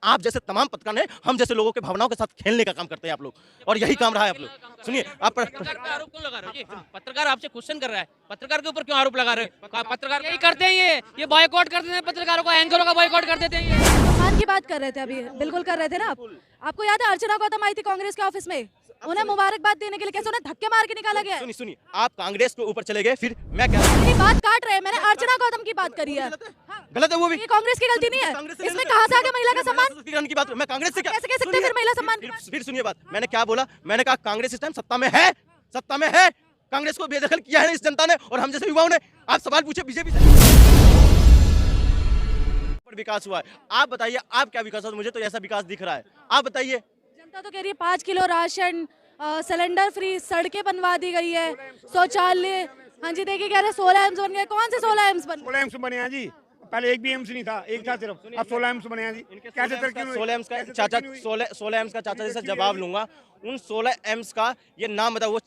आप जैसे तमाम पत्रकार हैं, हम जैसे लोगों के भावनाओं के साथ खेलने का काम करते हैं आप लोग, और यही काम रहा है आप लोग। सुनिए आप पत्रकार पे आरोप क्यों लगा रहे हो जी? पत्रकार आपसे क्वेश्चन कर रहा है, पत्रकार के ऊपर क्यों आरोप लगा रहे हो? पत्रकार यही करते हैं, ये बॉयकॉट कर देते हैं पत्रकारों का, एंकरों का बॉयकॉट कर देते हैं ये। सम्मान की बात कर रहे थे अभी, बिल्कुल कर रहे थे ना आप। आपको याद है अर्चना गौतम आई थी कांग्रेस के ऑफिस में, उन्हें मुबारकबाद देने के लिए कैसे उन्हें धक्के मार के निकाला गया है। सुनिए सुनिए, आप कांग्रेस के ऊपर चले गए, फिर मैं कह रहा हूँ मेरी बात काट रहे हैं, मैंने अर्चना गौतम की बात करी है। हाँ। गलत है वो भी। ये कांग्रेस की गलती नहीं है, इसमें कहाँ से आ गया महिला का सम्मान? सशक्तिकरण की बात मैं कांग्रेस से क्या कैसे कह सकते हैं फिर महिला सम्मान की बात? फिर सुनिए बात, मैंने क्या बोला, मैंने कहा कांग्रेस इस टाइम सत्ता में है, सत्ता में है। कांग्रेस को बेदखल किया है ना इस जनता ने, और हम जैसे युवाओं ने। आप सवाल पूछे बीजेपी से, पर विकास हुआ है। आप बताइए आप क्या विकास हुआ? मुझे तो ऐसा विकास दिख रहा है, आप बताइए। जनता तो कह रही है 5 किलो राशन, सिलेंडर फ्री, सड़कें बनवा दी गई है, शौचालय। हाँ जी, देखिए कह रहे 16 एम्स बन गए। कौन से 16 एम्स बन? 16 एम्स बने हैं जी, पहले एक भी एम्स नहीं था, एक था सिर्फ, अब 16 एम्स बने हैं जी। कैसे तरक्की हुई? 16 एम्स का चाचा, 16 एम्स का चाचा जैसे जवाब लूंगा। उन 16 एम्स का ये नाम बताओ, वो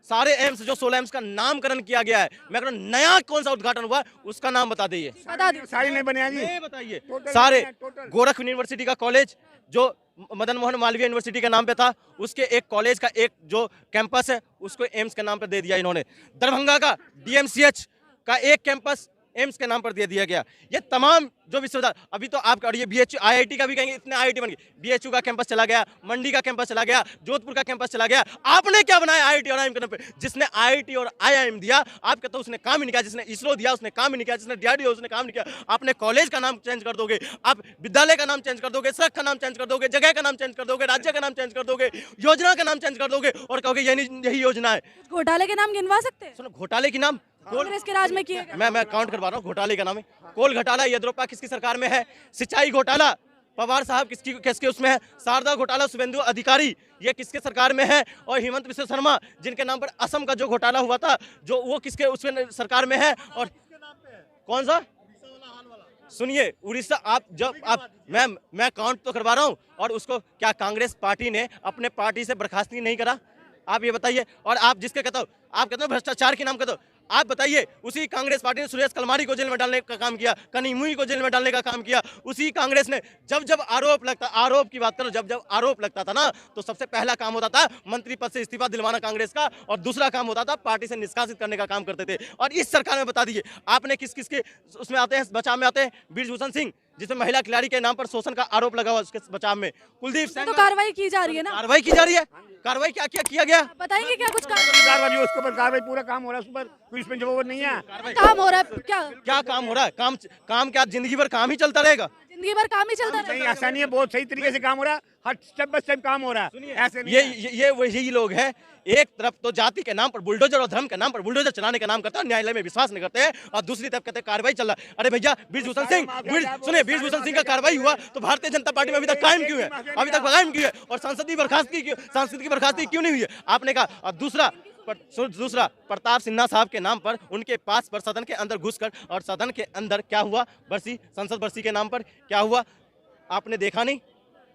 सारे एम्स जो 16 एम्स का नामकरण किया गया है, मैं कह रहा हूं नया कौन सा उद्घाटन हुआ उसका नाम बता दीजिए। बता दी। सारी नहीं बने हैं जी। ये बताइए। टोटल सारे टोटल। गोरख यूनिवर्सिटी का कॉलेज जो मदन मोहन मालवीय यूनिवर्सिटी के नाम पे था, उसके एक कॉलेज का एक जो कैंपस है उसको एम्स के नाम पर दे दिया इन्होंने। दरभंगा का डीएमसीएच का एक कैंपस एम्स के नाम पर दे दिया गया। ये तमाम जो विश्वविद्यालय, अभी तो आप और ये बीएचयू आईआईटी का भी कहेंगे, इतने आईआईटी बन गए। बीएचयू का कैंपस चला गया, मंडी का कैंपस चला गया, जोधपुर का कैंपस चला गया। आपने क्या बनाया आईआईटी और आईआईएम के नाम पे? जिसने आईआईटी और आईआईएम दिया, आप कहते हो उसने काम ही नहीं किया। जिसने इसरो दिया उसने काम ही नहीं किया, जिसने डीआरडीओ उसने काम नहीं किया। आपने कॉलेज का नाम चेंज कर दोगे, आप विद्यालय का नाम चेंज कर दोगे, सड़क का नाम चेंज कर दोगे, जगह का नाम चेंज कर दोगे, राज्य का नाम चेंज कर दोगे, योजना का नाम चेंज कर दोगे, और कहोगे यही योजना है। कुछ घोटाले के नाम गिनवा सकते हैं? सुनो, घोटाले की नाम कांग्रेस के राज में किए गए। मैं काउंट करवा रहा हूँ। घोटाले का नाम है कोल घोटाला, येद्रप्पा किसकी सरकार में है। सिंचाई घोटाला पवार साहब किसके उसमें है। शारदा घोटाला शुभेंदु अधिकारी, ये किसके सरकार में है। और हिमंत बिश्व शर्मा जिनके नाम पर असम का जो घोटाला हुआ था, जो वो किसके उसमें सरकार में है। और कौन सा? सुनिए, उड़ीसा। मैं काउंट तो करवा रहा हूँ, और उसको क्या कांग्रेस पार्टी ने अपने पार्टी से बर्खास्त नहीं करा? आप ये बताइए। और आप जिसके कहते हो, आप कहते हो भ्रष्टाचार के नाम कहते हो, आप बताइए उसी कांग्रेस पार्टी ने सुरेश कलमारी को जेल में डालने का काम किया, कनिमुई को जेल में डालने का काम किया। उसी कांग्रेस ने जब आरोप की बात करो, जब आरोप लगता था ना, तो सबसे पहला काम होता था मंत्री पद से इस्तीफा दिलवाना कांग्रेस का, और दूसरा काम होता था पार्टी से निष्कासित करने का काम करते थे। और इस सरकार में बता दीजिए आपने किस के उसमें आते हैं, बचाव में आते हैं। बृजभूषण सिंह जिसमें महिला खिलाड़ी के नाम पर शोषण का आरोप लगा हुआ, उसके बचाव में। कुलदीप तो कार्रवाई की जा रही है ना? कार्रवाई की जा रही है। कार्रवाई क्या किया गया? बताएंगे क्या कुछ कार्रवाई उसके ऊपर कार्रवाई, पूरा काम हो रहा है उस पर, कोई इसमें जवाब नहीं है। काम हो रहा है? क्या काम हो रहा है? काम क्या जिंदगी भर काम ही चलता रहेगा? जिंदगी भर काम ही चलता नहीं, रहेगा? ऐसा नहीं है, बहुत सही तरीके से काम हो रहा है, हर स्टेप बाय स्टेप काम हो रहा है। ऐसे नहीं है। ये वही लोग हैं, एक तरफ तो जाति के नाम पर बुलडोजर और धर्म के नाम पर बुलडोजर चलाने का नाम करते हैं, न्यायालय में विश्वास नहीं करते हैं, और दूसरी तरफ कहते हैं कार्रवाई चल रहा है। अरे भैया, बृजभूषण सिंह का कार्रवाई हुआ तो भारतीय जनता पार्टी में अभी तक कायम क्यों है? अभी तक कायम क्यों है? और सांसद की बर्खास्तगी क्यों नहीं हुई है? आपने कहा। और दूसरा प्रताप सिन्हा साहब के नाम पर उनके पास पर सदन के अंदर घुसकर, और सदन के अंदर क्या हुआ, संसद बरसी के नाम पर क्या हुआ आपने देखा नहीं?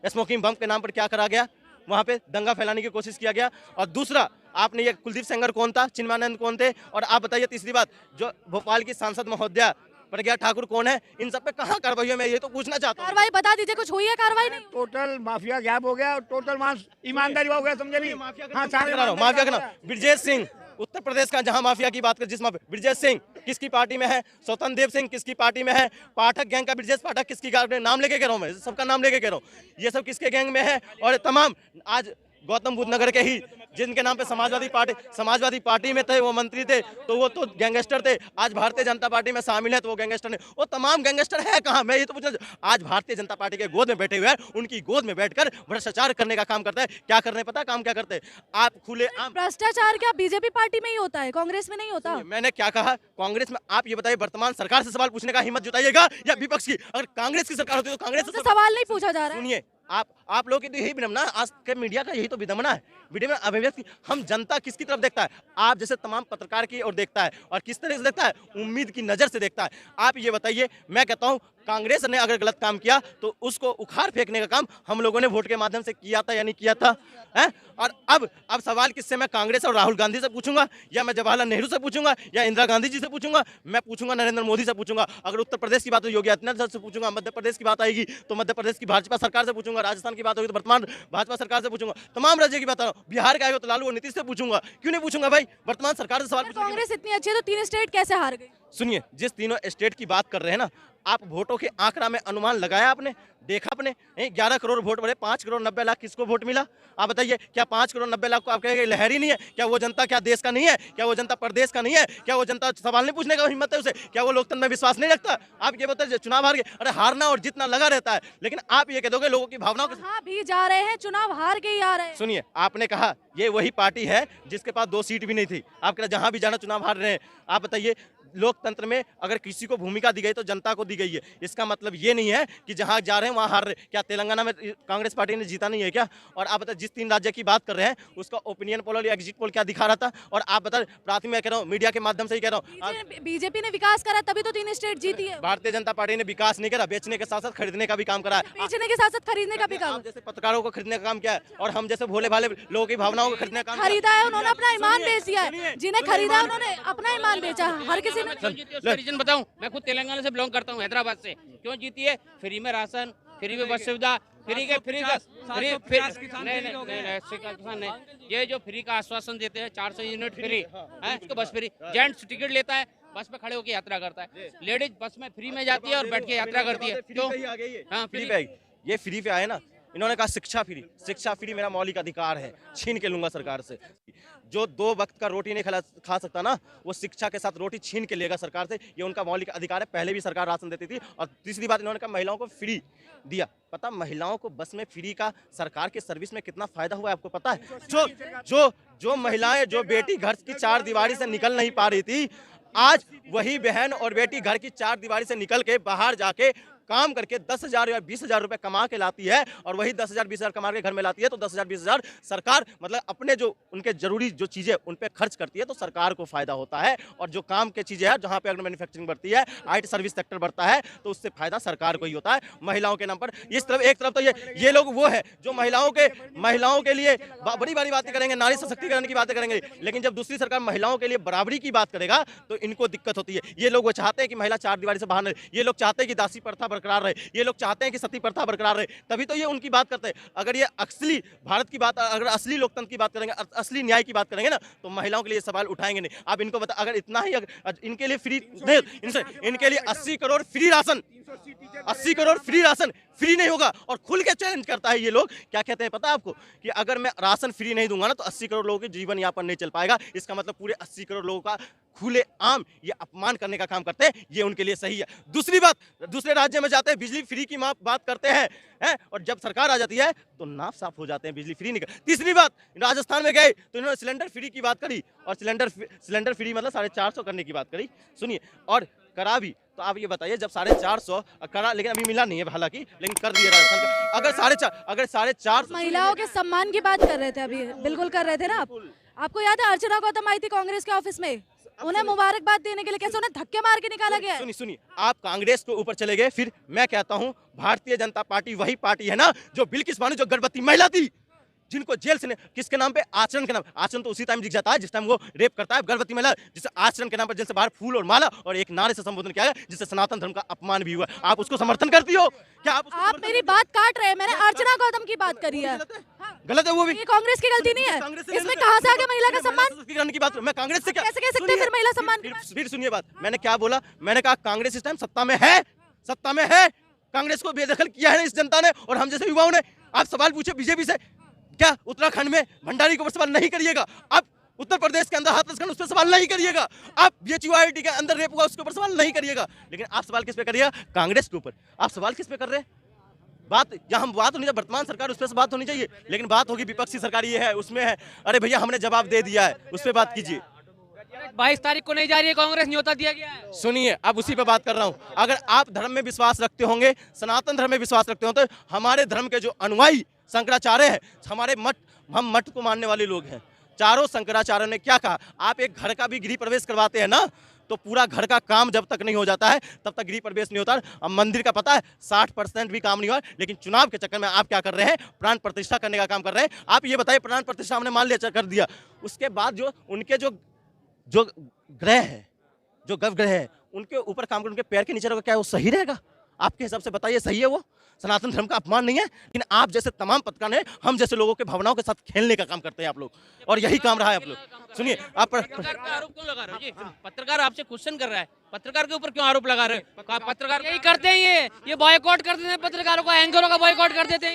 स्मोकिंग बम के नाम पर क्या करा गया, वहां पे दंगा फैलाने की कोशिश किया गया। और दूसरा, आपने ये कुलदीप सेंगर कौन था, चिन्मयानंद कौन थे, और आप बताइए तीसरी बात, जो भोपाल की सांसद महोदया प्रज्ञा ठाकुर कौन है? इन सब पे कहाँ कार्रवाई है? मैं ये तो पूछना चाहता हूँ। कार्रवाई बता दीजिए, कुछ हुई है कार्रवाई? नहीं टोटल माफिया गैप हो गया, और टोटल ईमानदारी हो गया, समझे नहीं? हाँ, माफिया का नाम ब्रजेश सिंह, उत्तर प्रदेश का जहां माफिया की बात कर, जिस माफिया ब्रजेश सिंह किसकी पार्टी में है, स्वतंत्र देव सिंह किसकी पार्टी में है, पाठक गैंग का ब्रजेश पाठक किसकी, नाम लेके कह रहा हूं मैं, सबका नाम लेके कह रहा हूं, ये सब किसके गैंग में है। और तमाम आज गौतम बुद्ध नगर के ही जिनके नाम पे समाजवादी पार्टी में थे, वो मंत्री थे, तो वो तो गैंगस्टर थे। आज भारतीय जनता पार्टी में शामिल है तो वो गैंगस्टर ने। वो तमाम गैंगस्टर है कहाँ? मैं ये तो पूछना, आज भारतीय जनता पार्टी के गोद में बैठे हुए हैं, उनकी गोद में बैठकर भ्रष्टाचार करने का काम करता है। क्या करने पता काम क्या करते हैं? आप खुले आम भ्रष्टाचार क्या बीजेपी पार्टी में ही होता है, कांग्रेस में नहीं होता? मैंने क्या कहा? कांग्रेस में। आप ये बताइए, वर्तमान सरकार से सवाल पूछने का हिम्मत जुटाइएगा या विपक्ष की? अगर कांग्रेस की सरकार होती तो कांग्रेस से सवाल नहीं पूछा जा रहा है। सुनिए, आप लोगों की तो यही विडंबना है, आज के मीडिया का यही तो विडंबना है। मीडिया में अभिव्यक्ति, हम जनता किसकी तरफ देखता है? आप जैसे तमाम पत्रकार की ओर देखता है, और किस तरह से देखता है? उम्मीद की नजर से देखता है। आप ये बताइए, मैं कहता हूं कांग्रेस ने अगर गलत काम किया तो उसको उखाड़ फेंकने का काम हम लोगों ने वोट के माध्यम से किया था या नहीं किया था, है? और अब सवाल किससे, मैं कांग्रेस और राहुल गांधी से पूछूंगा, या मैं जवाहरलाल नेहरू से पूछूंगा, या इंदिरा गांधी जी से पूछूंगा, मैं पूछूंगा नरेंद्र मोदी से पूछूंगा। अगर उत्तर प्रदेश की बात हो योगी आदित्यनाथ से पूछूंगा, मध्य प्रदेश की बात आएगी तो मध्य प्रदेश की भाजपा सरकार से पूछूंगा, राजस्थान की बात होगी तो वर्तमान भाजपा सरकार से पूछूंगा, तमाम राज्य की बात, बिहार का आएगा तो लालू और नीतीश से पूछूंगा। क्यों नहीं पूछूंगा भाई, वर्तमान सरकार से सवाल पूछूंगा। कांग्रेस इतनी अच्छी है तो 3 स्टेट कैसे हार गई? सुनिए, जिस तीनों स्टेट की बात कर रहे हैं ना, आप वोटों के आंकड़ा में अनुमान लगाया आपने, देखा आपने? 11 करोड़ वोट बढ़े, 5 करोड़ 90 लाख किसको वोट मिला? आप बताइए, क्या 5 करोड़ 90 लाख को आप कहेंगे लहरी नहीं है? क्या वो जनता क्या देश का नहीं है? क्या वो जनता प्रदेश का नहीं है? क्या वो जनता सवाल नहीं पूछने का हिम्मत है उसे? क्या वो लोकतंत्र में विश्वास नहीं रखता? आप ये बताइए, चुनाव हार गए, अरे हारना और जितना लगा रहता है, लेकिन आप ये कह दोगे लोगों की भावनाओं को। हाँ भी जा रहे हैं, चुनाव हार के ही आ रहे हैं। सुनिए, आपने कहा ये वही पार्टी है जिसके पास 2 सीट भी नहीं थी, आप कह जहां भी जाना चुनाव हार रहे हैं। आप बताइए, लोकतंत्र में अगर किसी को भूमिका दी गई तो जनता को दी गई है, इसका मतलब ये नहीं है कि जहां जा रहे हैं वहां हार रहे। क्या तेलंगाना में कांग्रेस पार्टी ने जीता नहीं है क्या? और आप बताइए, जिस 3 राज्य की बात कर रहे हैं उसका ओपिनियन पोल और एग्जिट पोल क्या दिखा रहा था? और आप बता, प्राथमिक मैं कह रहा हूँ, मीडिया के माध्यम से ही कह रहा हूँ, बीजेपी ने विकास करा तभी तो 3 स्टेट जीती है। भारतीय जनता पार्टी ने विकास नहीं करा, बेचने के साथ साथ खरीदने का भी काम करा है। बेचने के साथ साथ खरीदने का भी काम। आप जैसे पत्रकारों को खरीदने का काम किया है, और हम जैसे भोले भाले लोगों की भावनाओं को खरीदने का काम खरीदा है उन्होंने, अपना ईमान बेच दिया है। जिन्हें खरीदा है उन्होंने अपना ईमान बेचा, हर किसी ने। रीजन बताऊं, मैं खुद तेलंगाना से बिलोंग करता हूं, हैदराबाद से। क्यों जीती है? फ्री में राशन, फ्री में बस सुविधा, फ्री का नहीं, ये जो फ्री का आश्वासन देते हैं, 400 यूनिट फ्री है, इसको बस फ्री, जेंट्स टिकट लेता है, बस में खड़े होकर यात्रा करता है, लेडीज बस में फ्री में जाती है और बैठ के यात्रा करती है। क्यों? हाँ, फ्री पे, ये फ्री पे आए ना, इन्होंने कहा शिक्षा फ्री। शिक्षा फ्री मेरा मौलिक अधिकार है, छीन के लूंगा सरकार से। जो 2 वक्त का रोटी नहीं खा सकता ना, वो शिक्षा के साथ रोटी छीन के लेगा सरकार से, ये उनका मौलिक अधिकार है। पहले भी सरकार राशन देती थी। और तीसरी बात, इन्होंने कहा महिलाओं को फ्री दिया। पता महिलाओं को बस में फ्री का सरकार के सर्विस में कितना फायदा हुआ है आपको पता है? जो महिलाएं, जो बेटी घर की 4 दीवारी से निकल नहीं पा रही थी, आज वही बहन और बेटी घर की 4 दीवारी से निकल के बाहर जाके काम करके 10,000 या 20,000 रुपए कमा के लाती है, और वही 10,000 20,000 कमा के घर में लाती है। तो 10,000 20,000 सरकार मतलब अपने जो उनके जरूरी जो चीजें उन पे खर्च करती है, तो सरकार को फायदा होता है। और जो काम की चीजें है, जहां पे अगर मैन्युफैक्चरिंग बढ़ती है, IT सर्विस सेक्टर बढ़ता है, तो उससे फायदा सरकार को ही होता है, महिलाओं के नाम पर। इस तरफ एक तरफ तो ये लोग वो है जो महिलाओं के लिए बड़ी बड़ी बातें करेंगे, नारी सशक्तिकरण की बातें करेंगे, लेकिन जब दूसरी सरकार महिलाओं के लिए बराबरी की बात करेगा तो इनको दिक्कत होती है। ये लोग वो चाहते हैं कि महिला 4 दीवारी से बाहर रहे, ये लोग चाहते हैं कि दासी प्रथा बरकरार रहे, ये लोग चाहते हैं कि सती प्रथा बरकरार रहे, तभी तो ये उनकी बात करते हैं। अगर ये असली भारत की बात, अगर असली लोकतंत्र की बात करेंगे, असली न्याय की बात करेंगे ना, तो महिलाओं के लिए सवाल उठाएंगे नहीं। आप इनको बता, अगर इतना ही इनके लिए फ्री इनके लिए 80 crore free ration, 80 crore free ration free नहीं होगा। और खुल के चैलेंज करता है ये लोग, क्या कहते हैं पता है आपको, कि अगर मैं राशन फ्री नहीं दूंगा ना तो 80 करोड़ लोगों के जीवन यापन नहीं चल पाएगा। इसका मतलब पूरे 80 करोड़ लोगों का खुले आम ये अपमान करने का काम करते हैं, ये उनके लिए सही है। दूसरी बात, दूसरे राज्य में जाते हैं, बिजली फ्री की बात करते हैं, और जब सरकार आ जाती है तो नाफ साफ हो जाते हैं, बिजली फ्री नहीं। तीसरी बात, राजस्थान में गए तो इन्होंने सिलेंडर फ्री की बात करी, और सिलेंडर फ्री मतलब 450 करने की बात करी। सुनिए, और करा भी, तो आप ये बताइए, जब 450 करा, लेकिन अभी मिला नहीं है हालांकि, लेकिन कर दिया राजस्थान का। अगर 450 महिलाओं के सम्मान की बात कर रहे थे अभी, बिल्कुल कर रहे थे ना आप। आपको याद है अर्चना गौतम आई थी कांग्रेस के ऑफिस में, उन्हें मुबारकबाद देने के लिए कैसे उन्हें धक्के मार के निकाला गया। सुनिए, आप कांग्रेस को ऊपर चले गए, फिर मैं कहता हूं भारतीय जनता पार्टी वही पार्टी है ना जो बिल्किस बानो, जो गर्भवती महिला थी, जिनको जेल से किसके नाम पे, आचरण के नाम। आचरण तो उसी टाइम दिख जाता है जिस टाइम वो रेप करता है गर्भवती महिला, जिसे आचरण के नाम पर जेल से बाहर फूल और माला और एक नारे से संबोधन किया गया, जिससे सनातन धर्म का अपमान भी हुआ। आप उसको समर्थन करती हो क्या? आप मेरी बात काट रहे हैं, मैंने अर्चना गौतम की बात करी है। गलत है वो भी, ये कांग्रेस की गलती नहीं है। इसमें कहां से आ गया महिला का सम्मान की बात? मैं कांग्रेस से कैसे कह सकते हैं फिर महिला सम्मान? फिर सुनिए बात, मैंने क्या बोला, मैंने कहा कांग्रेस इस टाइम सत्ता में है, कांग्रेस को बेदखल किया है इस जनता ने, और हम जैसे युवाओं ने। आप सवाल पूछे बीजेपी से, क्या उत्तराखंड में भंडारी के ऊपर सवाल नहीं करिएगा? आप उत्तर प्रदेश के अंदर हाथरस खंड उस पर सवाल नहीं करिएगा? आप BHUIT के अंदर रेप हुआ उसके ऊपर सवाल नहीं करिएगा? लेकिन आप सवाल किस पे करिएगा? कांग्रेस के ऊपर। आप सवाल किस पे कर रहे हैं? बात यहाँ बात होनी चाहिए वर्तमान सरकार, उस पर बात होनी चाहिए, लेकिन बात होगी विपक्षी सरकार ये है, उसमें है, अरे भैया हमने जवाब दे दिया है, उस पर बात कीजिए। 22 तारीख को नहीं जा रही है कांग्रेस, न्योता दिया गया है। सुनिए, अब उसी पे बात कर रहा हूं। अगर आप धर्म में विश्वास रखते होंगे, सनातन धर्म में विश्वास रखते हो, तो हमारे धर्म के जो अनुयायी शंकराचार्य हैं, हमारे हम मठ को मानने वाले लोग हैं, चारों शंकराचार्य ने क्या कहा, आप एक घर का भी गृह प्रवेश करवाते हैं ना, तो पूरा घर का काम जब तक नहीं हो जाता है तब तक गृह प्रवेश नहीं होता है। अब मंदिर का पता है 60% भी काम नहीं हुआ, लेकिन चुनाव के चक्कर में आप क्या कर रहे हैं, प्राण प्रतिष्ठा करने का काम कर रहे हैं। आप ये बताइए, प्राण प्रतिष्ठा हमने मान लिया, कर दिया, उसके बाद जो उनके जो ग्रह है, जो गव ग्रह है, उनके ऊपर काम कर, उनके पैर के नीचे रहेगा, क्या वो सही रहेगा? आपके हिसाब से बताइए, सही है वो? सनातन धर्म का अपमान नहीं है? लेकिन आप जैसे तमाम पत्रकार ने हम जैसे लोगों के भावनाओं के साथ खेलने का काम करते हैं आप लोग, और यही काम रहा है आप लोग। सुनिए, आप पत्रकार पे आरोप क्यों लगा रहे हो जी? पत्रकार आपसे क्वेश्चन कर रहा है, पत्रकार के ऊपर क्यों आरोप लगा रहे हो? पत्रकार यही करते हैं, ये बॉयकॉट कर देते हैं पत्रकारों को, एंकरों का बॉयकॉट कर देते हैं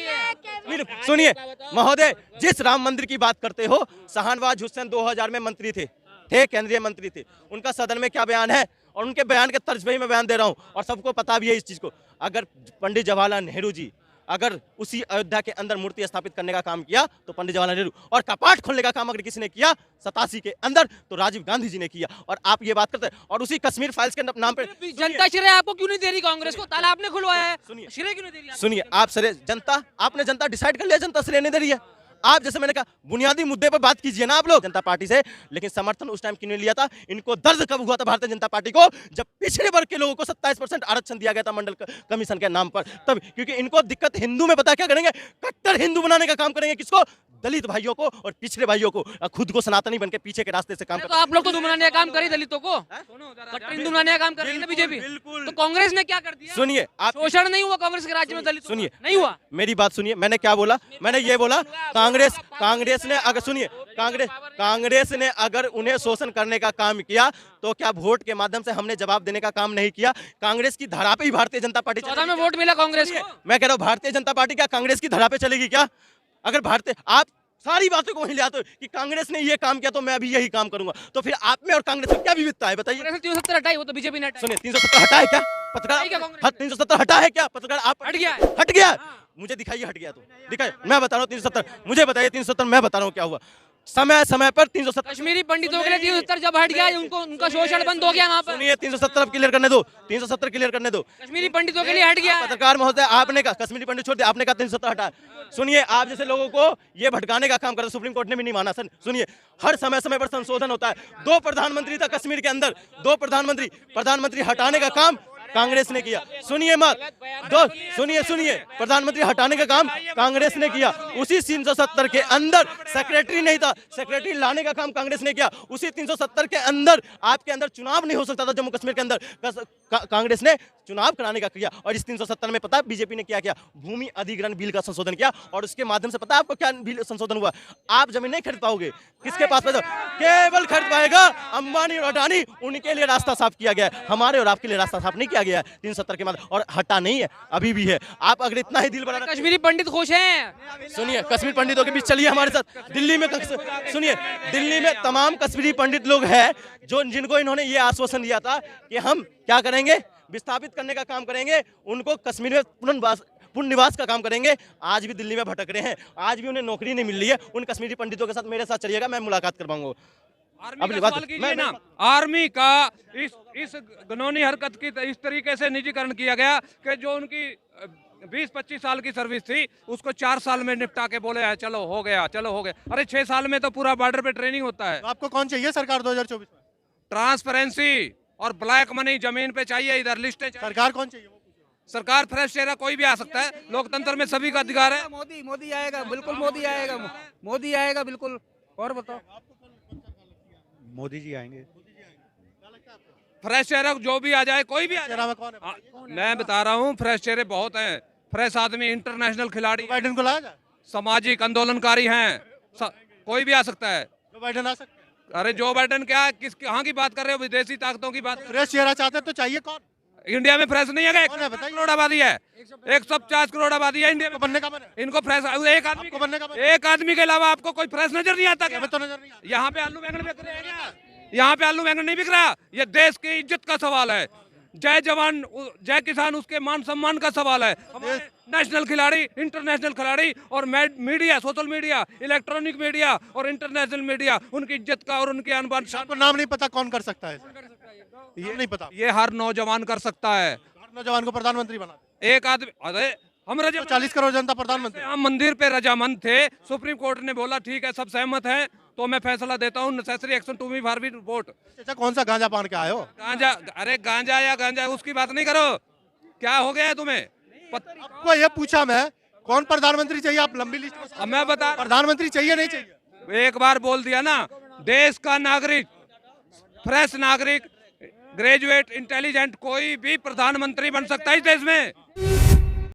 ये। सुनिए महोदय, जिस राम मंदिर की बात करते हो, शाहनवाज हुसैन 2000 में मंत्री थे, केंद्रीय मंत्री थे, उनका सदन में क्या बयान है, और उनके बयान के तर्ज पे ही मैं बयान दे रहा हूं, और सबको पता भी है इस चीज को। अगर पंडित जवाहरलाल नेहरू जी अगर उसी अयोध्या के अंदर मूर्ति स्थापित करने का काम किया तो पंडित जवाहरलाल नेहरू, और कपाट खोलने का काम अगर किसी ने किया 87 के अंदर तो राजीव गांधी जी ने किया, और आप ये बात करते हैं। और उसी कश्मीर फाइल्स के नाम पे जनता श्रेय आपको क्यों नहीं दे रही? कांग्रेस को ताला आपने खुलवाया है, सुनिए, श्रेय क्यों नहीं दे रही? सुनिए, आप सरे जनता, आपने जनता डिसाइड कर लिया, जनता श्रेय नहीं दे रही है। आप जैसे मैंने कहा, बुनियादी मुद्दे पर बात कीजिए ना आप लोग जनता पार्टी से, लेकिन समर्थन उस टाइम क्यों नहीं लिया था? इनको दर्द कब हुआ था भारतीय जनता पार्टी को, जब पिछड़े वर्ग के लोगों को 27% आरक्षण दिया गया था मंडल कमीशन के नाम पर, तब। क्योंकि इनको दिक्कत हिंदू में, पता क्या करेंगे, कट्टर हिंदू बनाने का काम करेंगे। किसको? दलित भाइयों को और पिछड़े भाइयों को, खुद को सनातनी बनके पीछे के रास्ते से काम तो आप लोग तो बनाने का काम करी दलितों को, कट्टर हिंदू बनाने का काम कर रही है बीजेपी। तो कांग्रेस ने क्या कर दिया? सुनिए, आप शोषण नहीं हुआ कांग्रेस के राज्य में दलित? सुनिए, नहीं हुआ। मेरी बात सुनिए, मैंने क्या बोला? मैंने ये बोला, कांग्रेस ने अगर, सुनिए, कांग्रेस ने अगर उन्हें शोषण करने का काम किया तो क्या वोट के माध्यम से हमने जवाब देने का काम नहीं किया? कांग्रेस की धरा पे ही भारतीय जनता पार्टी 14 में वोट मिला कांग्रेस को। मैं कह रहा हूँ, भारतीय जनता पार्टी क्या कांग्रेस की धरा पे चलेगी क्या? अगर भारतीय, आप सारी बातों को वहीं ले आते हो कि कांग्रेस ने ये काम किया तो मैं भी यही काम करूंगा, तो फिर आप में और कांग्रेस में क्या विविधता है बताइए? 370 हटाई, वो तो बीजेपी ने हटाई। सुनिए, 370 हटा है क्या पत्रकार? 370 हटा है क्या पत्रकार? आप हट गया है। हट गया। मुझे दिखाइए हट गया तो दिखाइए, मैं बता रहा हूँ 370, मुझे बताइए 370, मैं बता रहा हूँ क्या हुआ। समय पर 370 कश्मीरी पंडितों के लिए 370 जब हट गया, उनको उनका शोषण बंद हो गया वहाँ पर। सुनिए, 370 अब क्लियर करने दो, 370 क्लियर करने दो। कश्मीरी पंडितों के लिए हट गया। पत्रकार महोदय, आपने कहा कश्मीरी पंडित छोड़ दिया, आपने कहा 370 हटा। सुनिए, आप जैसे लोगों को ये भटकाने का काम करते, सुप्रीम कोर्ट ने भी नहीं माना। सर सुनिए, हर समय पर संशोधन होता है। 2 प्रधानमंत्री था कश्मीर के अंदर, 2 प्रधानमंत्री हटाने का काम कांग्रेस ने किया। सुनिए मत, सुनिए, प्रधानमंत्री हटाने का काम कांग्रेस ने किया। उसी 370 के अंदर सेक्रेटरी नहीं था, सेक्रेटरी लाने का काम कांग्रेस ने किया। उसी 370 के अंदर आपके अंदर चुनाव नहीं हो सकता था जम्मू कश्मीर के अंदर, कांग्रेस ने चुनाव कराने का किया। और इस 370 में पता है बीजेपी ने क्या किया? भूमि अधिग्रहण बिल का संशोधन किया, और उसके माध्यम से पता है आपको क्या बिल संशोधन हुआ? आप जमीन नहीं खरीद पाओगे, किसके पास पैसा? केवल खरीद पाएगा अंबानी और अडानी, उनके लिए रास्ता साफ किया गया है, हमारे और आपके लिए रास्ता साफ नहीं किया गया है 370 के माध्यम, और हटा नहीं है, अभी भी है। आप अगर इतना ही दिल बना, कश्मीरी पंडित खुश हैं। सुनिए, कश्मीर पंडितों के बीच चलिए हमारे साथ। दिल्ली में सुनिए, दिल्ली में तमाम कश्मीरी पंडित लोग हैं जिनको इन्होंने ये आश्वासन दिया था कि हम क्या करेंगे, विस्थापित करने का काम करेंगे, उनको कश्मीर में पुनर्निवास का काम करेंगे। आज भी दिल्ली में भटक रहे हैं, आज भी उन्हें नौकरी नहीं मिल रही है। उन कश्मीरी पंडितों के साथ मेरे साथ चलिएगा, मैं मुलाकात करवाऊंगा। आर्मी का सवाल कीजिए ना। आर्मी का इस घिनौनी हरकत की इस तरीके से निजीकरण किया गया कि जो उनकी 20-25 साल की सर्विस थी उसको 4 साल में निपटा के बोले चलो हो गया। अरे 6 साल में तो पूरा बॉर्डर पे ट्रेनिंग होता है। तो आपको कौन चाहिए सरकार 2024 में? ट्रांसपेरेंसी और ब्लैक मनी जमीन पे चाहिए, इधर लिस्टें चाहिए। सरकार कौन चाहिए? सरकार फ्रेश चेहरा कोई भी आ सकता है, लोकतंत्र में सभी का अधिकार है। मोदी आएगा, बिल्कुल मोदी आएगा बिल्कुल। और बताओ, मोदी जी आएंगे। फ्रेश चेहरा जो भी आ जाए, कोई भी आ चेहरा जाए। में कौन है? मैं बता रहा हूँ, फ्रेश चेहरे बहुत हैं, फ्रेश आदमी, इंटरनेशनल खिलाड़ी, बाइडेन को लाया जाए? सामाजिक आंदोलनकारी हैं, कोई भी आ सकता है। जो बाइडेन आ सकते हैं? अरे जो बाइडेन क्या, किस कहाँ की बात कर रहे हो? विदेशी ताकतों की बात। फ्रेश चेहरा चाहते हैं तो चाहिए कौन? इंडिया में फ्रेश नहीं है, कौन है बताइए? करोड़ आबादी है, 150 करोड़ आबादी है इंडिया में। बनने का मन है? इनको फ्रेश आपको बनने का मन है? एक आदमी के अलावा आपको कोई फ्रेश नजर नहीं आता क्या? हमें तो नजर नहीं आता। यहाँ पे आलू बैंगन बिक रहे हैं क्या? यहाँ पे आलू बैंगन नहीं बिक रहा। ये देश की इज्जत का सवाल है। जय जवान जय किसान, उसके मान सम्मान का सवाल है। नेशनल खिलाड़ी, इंटरनेशनल खिलाड़ी और media, social media, electronic media और इंटरनेशनल मीडिया, उनकी इज्जत का और उनके अनबान। आपको नाम नहीं पता कौन कर सकता है? ये नहीं पता। ये हर नौजवान कर सकता है। हर नौजवान को प्रधानमंत्री बना दे। एक आदमी, अरे हम 40 करोड़ जनता प्रधानमंत्री। हम मंदिर पे रजामंद थे, सुप्रीम कोर्ट ने बोला ठीक है, सब सहमत हैं, तो मैं फैसला देता हूँ necessary action to me for be vote. चाचा कौन सा गांजा पान के आए हो? गांजा, अरे गांजा या गांजा उसकी बात नहीं करो, क्या हो गया है तुम्हें? आपको ये पूछा मैं, कौन प्रधानमंत्री चाहिए? आप लंबी लिस्ट में अब मैं बता, प्रधानमंत्री चाहिए नहीं चाहिए? एक बार बोल दिया ना, देश का नागरिक, फ्रेश नागरिक, ग्रेजुएट, इंटेलिजेंट कोई भी प्रधानमंत्री बन सकता है इस देश में।